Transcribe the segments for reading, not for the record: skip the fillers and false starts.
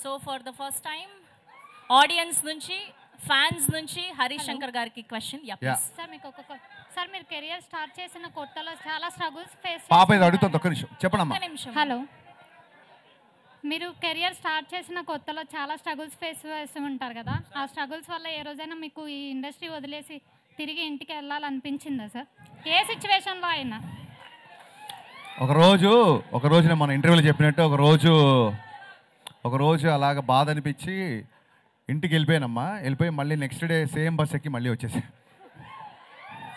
So for the first time audience నుంచి fans నుంచి హరీష్ శంకర్ గారికి క్వశ్చన్. సార్ మీకు సార్ మీరు కెరియర్ స్టార్ట్ చేసిన కొత్తలో చాలా స్ట్రగుల్స్ ఫేస్ పాప ఇది అడుగుతుంది, ఒక్క నిమిషం చెప్పండి. హలో, మీరు కెరియర్ స్టార్ట్ చేసిన కొత్తలో చాలా స్ట్రగుల్స్ ఫేస్ చేస్తూ ఉంటారు కదా, ఆ స్ట్రగుల్స్ వల్ల ఏ రోజైనా మీకు ఈ ఇండస్ట్రీ వదిలేసి తిరిగి ఇంటికి వెళ్ళాలనిపించిందా సార్? ఏ సిచ్యువేషన్లో అయినా? ఒకరోజు నేను మన ఇంటర్వ్యూలో చెప్పినట్టు ఒకరోజు అలాగ బాధ అనిపించి ఇంటికి వెళ్ళిపోయానమ్మా. వెళ్ళిపోయి మళ్ళీ నెక్స్ట్ డే సేమ్ బస్ ఎక్కి మళ్ళీ వచ్చేసి.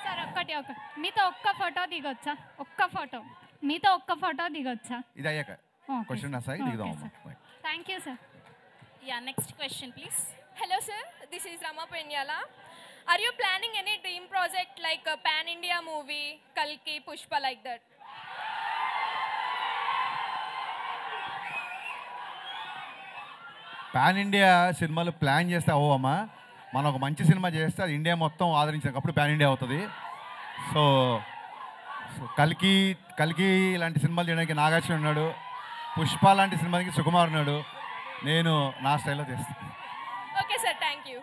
సార్ మీతో ఒక్క ఫోటో దిగొచ్చా? మీతో ఒక్క ఫోటో దిగొచ్చా? ఇది అయ్యాక క్వశ్చన్ సాయి దిగుదామమ్మా. Thank you sir. Next question please. Hello sir, this is Rama Penyala. Are you planning any dream project like a pan India movie, Kalki, Pushpa, like that? Pan India సినిమాలు plan చేస్తే అవ్వమ్మా. మనం ఒక మంచి cinema చేస్తే అది India మొత్తం ఆదరించినప్పుడు pan India అవుతుంది. So కల్కి లాంటి సినిమాలు చేయడానికి నాగార్జున ఉన్నాడు, పుష్ప లాంటి సినిమాకి సుకుమార్ ఉన్నాడు, నేను నా స్టైల్లో చేస్తాను. Okay sir, thank you.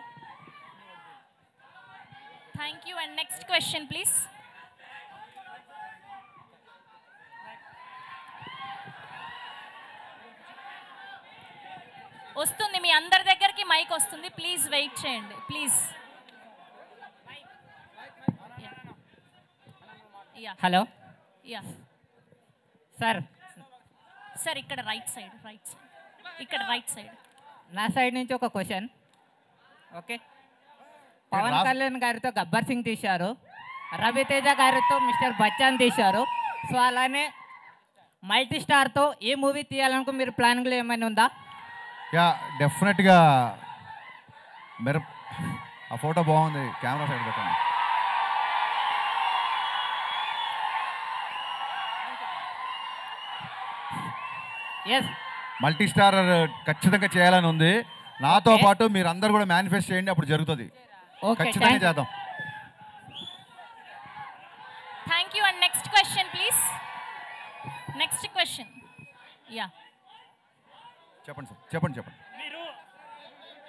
And next question please. వస్తుంది మీ అందరి దగ్గరికి మైక్ వస్తుంది, ప్లీజ్ వెయిట్ చేయండి ప్లీజ్. హలో సార్ ఇక్కడ రైట్ సైడ్ నా సైడ్ నుంచి ఒక క్వశ్చన్. ఓకే, పవన్ కళ్యాణ్ గారితో గబ్బర్ సింగ్ తీశారు, రవితేజ గారితో మిస్టర్ బచ్చన్ తీశారు. సో అలానే మల్టీ స్టార్తో ఏ మూవీ తీయాలనుకో మీరు ప్లానింగ్లో ఏమైనా ఉందా? డెఫినెట్గా ఆ ఫోటో బాగుంది, కెమెరా సైడ్ పెట్టండి. మల్టీ స్టార్ ఖచ్చితంగా చేయాలని ఉంది. నాతో పాటు మీరు అందరు కూడా మేనిఫెస్ట్ చేయండి, అప్పుడు జరుగుతుంది. ఖచ్చితంగా చేద్దాం. Thank you. And next question please. చెప్పండి సార్, చెప్పండి. మీరు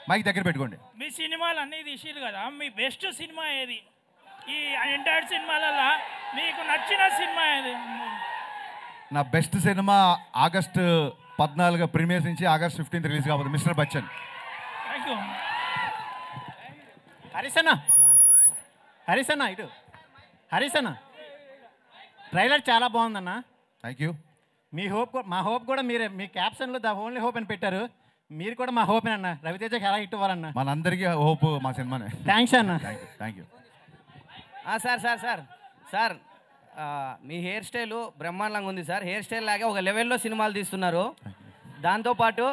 మైక్ దగ్గర పెట్టుకోండి. మీ సినిమాలు అన్నీ తీసిరు కదా, మీ బెస్ట్ సినిమా ఏది? ఈ ఎంటైర్ సినిమాలలో మీకు నచ్చిన సినిమా ఏది? నా బెస్ట్ సినిమా ఆగస్టు 14 ప్రీమియర్స్ నుంచి ఆగస్ట్ 15 రిలీజ్ కాబోతుంది, mister Bachchan. Thank you. Harish అన్న ట్రైలర్ చాలా బాగుందన్న. Thank you. మా హోప్ కూడా మీరే, మీ క్యాప్షన్లో ద ఓన్లీ హోప్ అని పెట్టారు. మీరు కూడా మా హోప్ అన్న, రవితేజకి ఎలా హిట్ ఇవ్వాలన్న. మనందరికీ హోప్ మా సినిమానే. థ్యాంక్స్ అన్న. Thank you. Sir me hair style బ్రహ్మాండంగా ఉంది సార్. హెయిర్ స్టైల్ లాగా ఒక లెవెల్లో సినిమాలు తీస్తున్నారు. దాంతోపాటు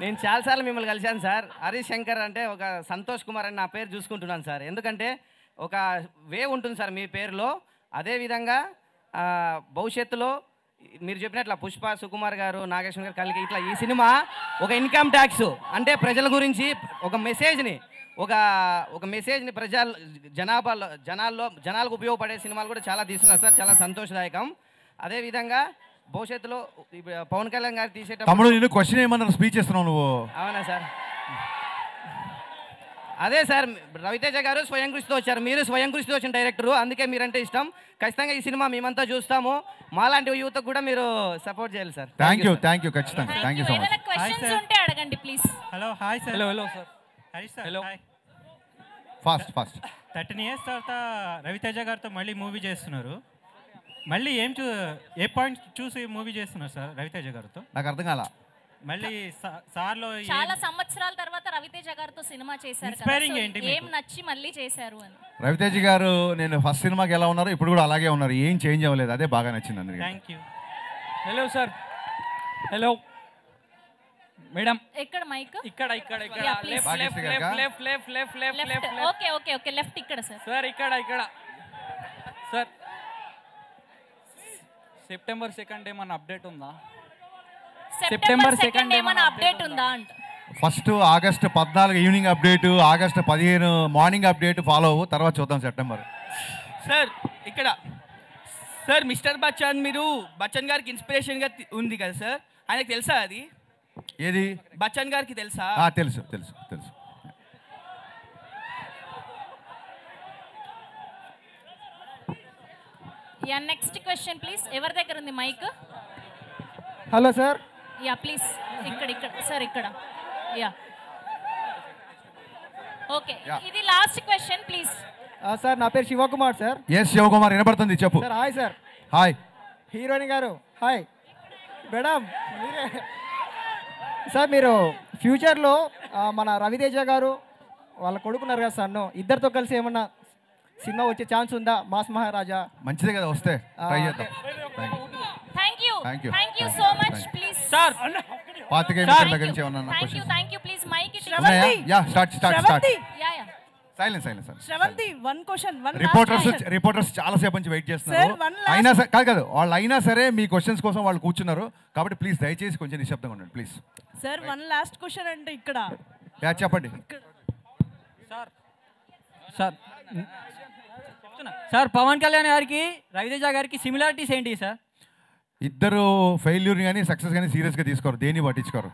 నేను చాలాసార్లు మిమ్మల్ని కలిశాను సార్. హరీష్ శంకర్ అంటే ఒక సంతోష్ కుమార్ అని నా పేరు చూసుకుంటున్నాను సార్. ఎందుకంటే ఒక వే ఉంటుంది సార్ మీ పేరులో. అదేవిధంగా భవిష్యత్తులో మీరు చెప్పినట్ల పుష్ప, సుకుమార్ గారు, నాగేశ్వర గారు, కలిగి ఇట్లా ఈ సినిమా ఒక ఇన్కమ్ ట్యాక్స్ అంటే ప్రజల గురించి ఒక మెసేజ్ని జనాలకు ఉపయోగపడే సినిమాలు కూడా చాలా తీస్తున్నారు సార్. చాలా సంతోషదాయకం. అదేవిధంగా భవిష్యత్తులో పవన్ కళ్యాణ్ గారు తీసేటప్పుడు క్వశ్చన్ ఏమన్నా స్పీచ్ ఇస్తున్నావు నువ్వు? అవునా సార్? అదే సార్, రవితేజ గారు స్వయం కృషితో వచ్చారు, మీరు స్వయం కృషితో వచ్చిన డైరెక్టరు, అందుకే మీరంటే ఇష్టం. ఖచ్చితంగా ఈ సినిమా మేమంతా చూస్తాము. మాలాంటి యూత్ కూడా మీరు సపోర్ట్ చేయాలి సార్. థ్యాంక్ యూ ఖచ్చితంగా. Thank you so much. Questions ఉంటే అడగండి please. Hello hi sir. Hello sir. Harish sir. Hello. Fast 13 years తర్వాత రవితేజ గారితో మళ్ళీ మూవీ చేస్తున్నారు. మళ్ళీ ఏ పాయింట్ చూసి మూవీ చేస్తున్నారు సార్ రవితేజ గారితో? నాకు అర్థం కాల. మళ్ళీ సార్లో చాలా సంవత్సరాల తర్వాత రవితేజ గారితో సినిమా చేశారు కదా, ఏం నచ్చి మళ్ళీ చేశారు అని? రవితేజ గారు నేను ఫస్ట్ సినిమాకి ఎలా ఉన్నారు ఇప్పుడు కూడా అలాగే ఉన్నారు, ఏం చేంజ్ అవ్వలేదు, అదే బాగా నచ్చింది అందరికీ. Thank you. Hello sir. Hello madam. ఎక్కడ మైక్? ఇక్కడ ఓకే లెఫ్ట్ ఇక్కడ సార్. సార్ ఇక్కడ సార్ సెప్టెంబర్ 2 ఏమన్నా అప్డేట్ ఉందా? సెప్టెంబర్ 2 ఏమన్నా అప్డేట్ ఉందా అంట. First August 14 evening update, August 15 morning update follow అవ్వు, తర్వాత చూద్దాం సెప్టెంబర్. సార్ ఇక్కడ సార్ మిస్టర్ బచ్చన్, మీరు బచ్చన్ గారికి ఇన్స్పిరేషన్గా ఉంది కదా సార్, ఆయనకు తెలుసా అది? ఏది బచ్చన్ గారికి తెలుసా? తెలుసు తెలుసు తెలుసు. Yeah next question please. ఎవరి దగ్గర ఉంది mic? Hello sir. Yeah please ఇక్కడ సార్ ఇక్కడ. యా ఓకే, ఇది లాస్ట్ క్వశ్చన్ ప్లీజ్. సార్ నా పేరు శివకుమార్ సార్. ఎస్ శివకుమార్, వినపడుతుంది, చెప్పు. Sir hi sir. Hi heroine గారు హాయ్. మేడం మీరే సార్, మీరు ఫ్యూచర్లో మన రవితేజ గారు వాళ్ళ కొడుకున్నారు కదా సార్, ఇద్దరితో కలిసి ఏమన్నా సినిమా వచ్చే ఛాన్స్ ఉందా? మాస్ మహారాజా. మంచిదే కదా, వస్తే ట్రై చేద్దాం. Thank you so much please sir. పాతికే మినిట్ల దగ్గర నుంచి ఏమన్నా thank you please mike start. Silence Sravanthi, one question. Reporters చాలా సేపు నుంచి వెయిట్ చేస్తున్నారు. అయినా సరే కాదు వాళ్ళు అయినా సరే మీ క్వశ్చన్స్ కోసం వాళ్ళు కూర్చున్నారు కాబట్టి ప్లీజ్ దయచేసి కొంచెం నిశ్శబ్దంగా ఉండండి please. Sir one last question అంటే ఇక్కడ. చెప్పండి సార్. సార్ పవన్ కళ్యాణ్ గారికి రవితేజ గారికి సిమిలారిటీస్ ఏంటి సార్? ఇద్దరు ఫెయిల్యూర్ కానీ సక్సెస్ కానీ సీరియస్గా తీసుకోరు, దేన్ని పట్టించుకోరు.